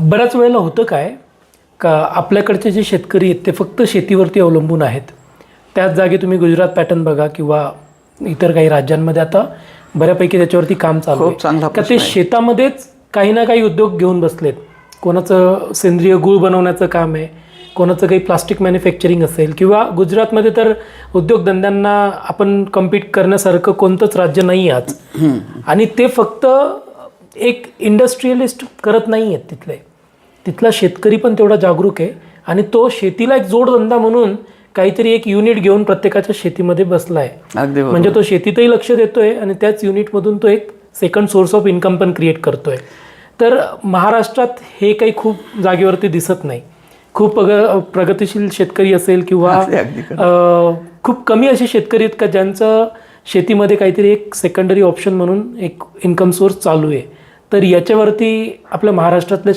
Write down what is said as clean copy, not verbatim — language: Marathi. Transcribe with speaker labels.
Speaker 1: बऱ्याच वेळेला होतं काय का आपल्याकडचे जे शेतकरी आहेत ते फक्त शेतीवरती अवलंबून आहेत. त्याच जागी तुम्ही गुजरात पॅटर्न बघा किंवा इतर काही राज्यांमध्ये आता बऱ्यापैकी त्याच्यावरती काम चालू
Speaker 2: खूप चांगला
Speaker 1: आहे का ते शेतामध्येच काही ना काही उद्योग घेऊन बसलेत. कोणाचं सेंद्रिय गूळ बनवण्याचं काम आहे, कोणाचं काही प्लास्टिक मॅन्युफॅक्चरिंग असेल किंवा गुजरातमध्ये तर उद्योगधंद्यांना आपण कम्पीट करण्यासारखं कोणतंच राज्य नाही आज. आणि ते फक्त एक इंडस्ट्रियलिस्ट करत नाही आहेत, तिथला शेतकरी पण तेवढा जागरूक आहे आणि तो शेतीला एक जोडधंदा म्हणून काहीतरी एक युनिट घेऊन प्रत्येकाच्या शेतीमध्ये बसला आहे. म्हणजे तो शेतीतही लक्ष देतोय आणि त्याच युनिटमधून तो एक सेकंड सोर्स ऑफ इन्कम पण क्रिएट करतोय. तर महाराष्ट्रात हे काही खूप जागेवरती दिसत नाही. खूप प्रगतिशील शेतकरी असेल किंवा खूप कमी असे शेतकरी आहेत का ज्यांचं शेतीमध्ये काहीतरी एक सेकंडरी ऑप्शन म्हणून एक इन्कम सोर्स चालू आहे. तर याच्यावरती आपल्या महाराष्ट्रातल्या